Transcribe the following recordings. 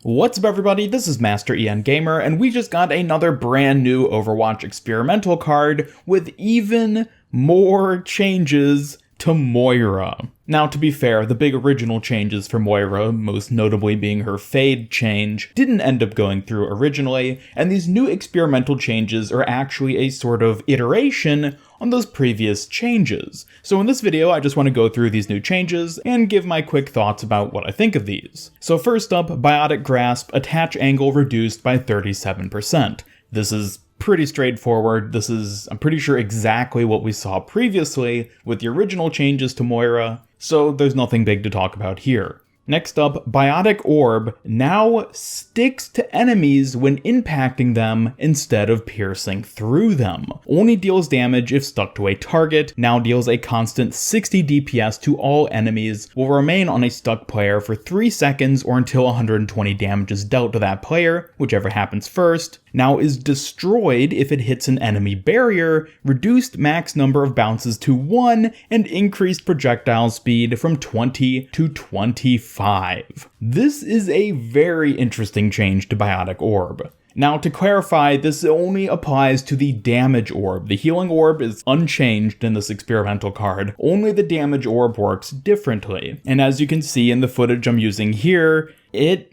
What's up everybody, this is Master EN Gamer, and we just got another brand new Overwatch experimental card with even more changes to Moira. Now, to be fair, the big original changes for Moira, most notably being her Fade change, didn't end up going through originally, and these new experimental changes are actually a sort of iteration on those previous changes. So in this video, I just want to go through these new changes and give my quick thoughts about what I think of these. So first up, Biotic Grasp, attach angle reduced by 37%. This is pretty straightforward. This is, I'm pretty sure, exactly what we saw previously with the original changes to Moira, so there's nothing big to talk about here. Next up, Biotic Orb now sticks to enemies when impacting them instead of piercing through them. Only deals damage if stuck to a target, now deals a constant 60 DPS to all enemies, will remain on a stuck player for 3 seconds or until 120 damage is dealt to that player, whichever happens first. Now is destroyed if it hits an enemy barrier, reduced max number of bounces to 1, and increased projectile speed from 20 to 25. This is a very interesting change to Biotic Orb. Now, to clarify, this only applies to the damage orb. The healing orb is unchanged in this experimental card. Only the damage orb works differently. And as you can see in the footage I'm using here, it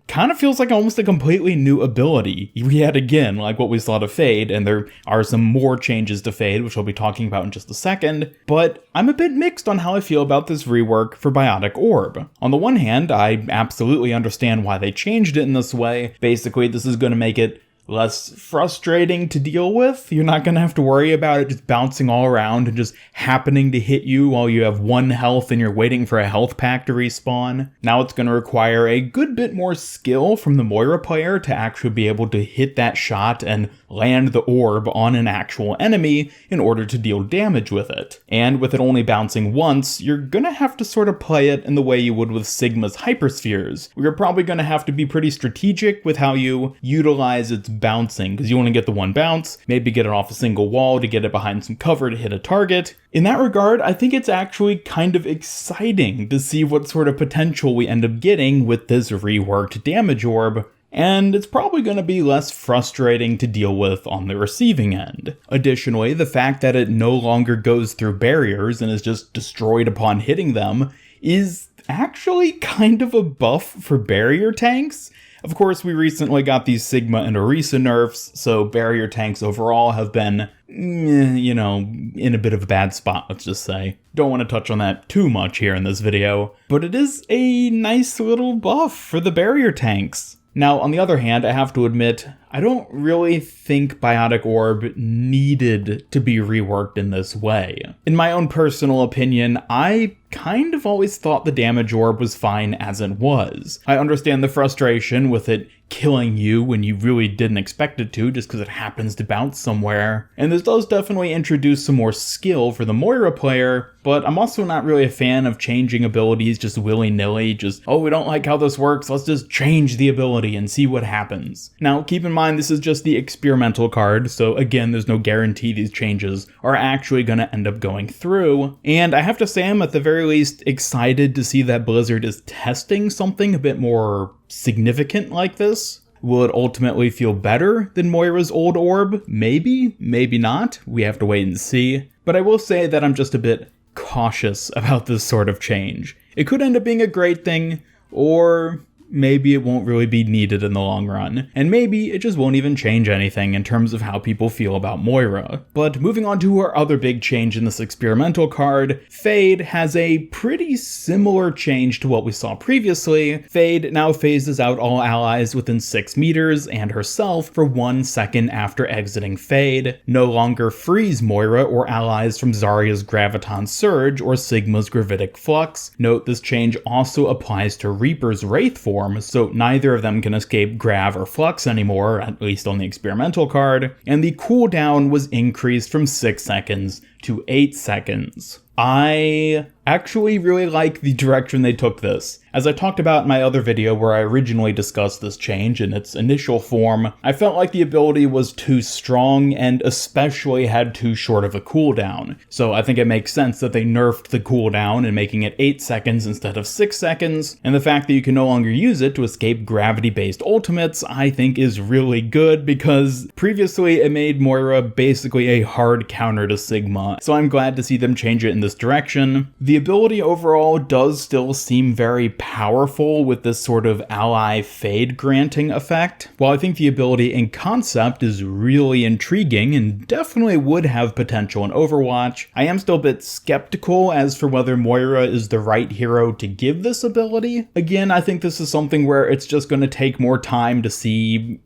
kind of feels like almost a completely new ability. Yet again, like what we saw to Fade, and there are some more changes to Fade, which we'll be talking about in just a second, but I'm a bit mixed on how I feel about this rework for Biotic Orb. On the one hand, I absolutely understand why they changed it in this way. Basically, this is going to make it less frustrating to deal with. You're not going to have to worry about it just bouncing all around and just happening to hit you while you have 1 health and you're waiting for a health pack to respawn. Now it's going to require a good bit more skill from the Moira player to actually be able to hit that shot and land the orb on an actual enemy in order to deal damage with it. And with it only bouncing once, you're going to have to sort of play it in the way you would with Sigma's hyperspheres. You're probably going to have to be pretty strategic with how you utilize its bouncing, because you want to get the 1 bounce, maybe get it off a single wall to get it behind some cover to hit a target. In that regard, I think it's actually kind of exciting to see what sort of potential we end up getting with this reworked damage orb, and it's probably going to be less frustrating to deal with on the receiving end. Additionally, the fact that it no longer goes through barriers and is just destroyed upon hitting them is actually kind of a buff for barrier tanks. Of course, we recently got these Sigma and Orisa nerfs, so barrier tanks overall have been, in a bit of a bad spot, let's just say. Don't want to touch on that too much here in this video, but it is a nice little buff for the barrier tanks. Now, on the other hand, I have to admit, I don't really think Biotic Orb needed to be reworked in this way. In my own personal opinion, I kind of always thought the damage orb was fine as it was. I understand the frustration with it killing you when you really didn't expect it to, just because it happens to bounce somewhere. And this does definitely introduce some more skill for the Moira player, but I'm also not really a fan of changing abilities just willy-nilly, oh, we don't like how this works, let's just change the ability and see what happens. Now, keep in mind, this is just the experimental card, so again, there's no guarantee these changes are actually going to end up going through. And I have to say, I'm at the very least excited to see that Blizzard is testing something a bit more significant like this. Will it ultimately feel better than Moira's old orb? Maybe, maybe not. We have to wait and see. But I will say that I'm just a bit cautious about this sort of change. It could end up being a great thing, or maybe it won't really be needed in the long run, and maybe it just won't even change anything in terms of how people feel about Moira. But moving on to our other big change in this experimental card, Fade has a pretty similar change to what we saw previously. Fade now phases out all allies within 6 meters and herself for 1 second after exiting Fade. No longer freeze Moira or allies from Zarya's Graviton Surge or Sigma's Gravitic Flux. Note this change also applies to Reaper's Wraith form, so neither of them can escape Grav or Flux anymore, at least on the experimental card, and the cooldown was increased from 6 seconds to 8 seconds. I actually really like the direction they took this. As I talked about in my other video where I originally discussed this change in its initial form, I felt like the ability was too strong and especially had too short of a cooldown. So I think it makes sense that they nerfed the cooldown and making it 8 seconds instead of 6 seconds, and the fact that you can no longer use it to escape gravity-based ultimates I think is really good because previously it made Moira basically a hard counter to Sigma, so I'm glad to see them change it in this direction. The ability overall does still seem very powerful with this sort of ally fade granting effect. While I think the ability in concept is really intriguing and definitely would have potential in Overwatch, I am still a bit skeptical as for whether Moira is the right hero to give this ability. Again, I think this is something where it's just going to take more time to see,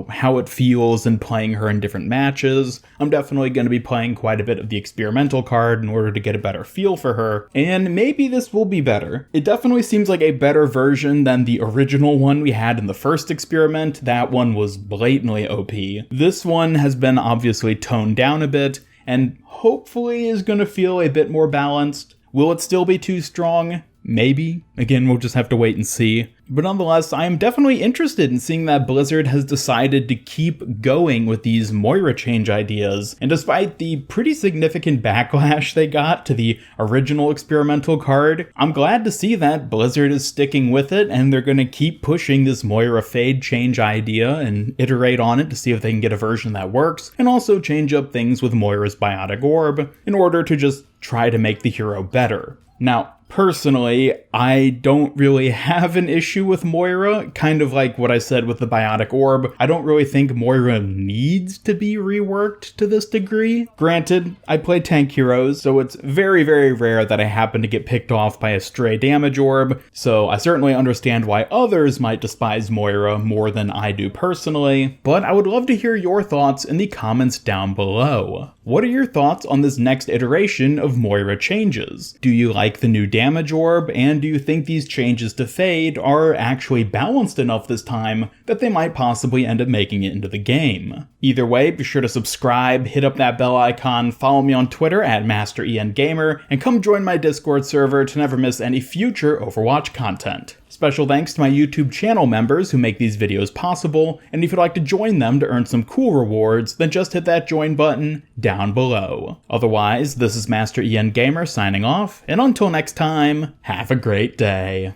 how it feels and playing her in different matches. I'm definitely going to be playing quite a bit of the experimental card in order to get a better feel for her, and maybe this will be better. It definitely seems like a better version than the original one we had in the first experiment. That one was blatantly OP. This one has been obviously toned down a bit, and hopefully is going to feel a bit more balanced. Will it still be too strong? Maybe. Again, we'll just have to wait and see. But nonetheless, I am definitely interested in seeing that Blizzard has decided to keep going with these Moira change ideas. And despite the pretty significant backlash they got to the original experimental card, I'm glad to see that Blizzard is sticking with it and they're going to keep pushing this Moira fade change idea and iterate on it to see if they can get a version that works, and also change up things with Moira's Biotic Orb in order to just try to make the hero better. Now, personally, I don't really have an issue with Moira, kind of like what I said with the Biotic Orb. I don't really think Moira needs to be reworked to this degree. Granted, I play tank heroes, so it's very, very rare that I happen to get picked off by a stray damage orb, so I certainly understand why others might despise Moira more than I do personally, but I would love to hear your thoughts in the comments down below. What are your thoughts on this next iteration of Moira changes? Do you like the new damage orb, and do you think these changes to fade are actually balanced enough this time that they might possibly end up making it into the game? Either way, be sure to subscribe, hit up that bell icon, follow me on Twitter at MasterENGamer, and come join my Discord server to never miss any future Overwatch content. Special thanks to my YouTube channel members who make these videos possible, and if you'd like to join them to earn some cool rewards, then just hit that join button down below. Otherwise, this is MasterENGamer signing off, and until next time, have a great day.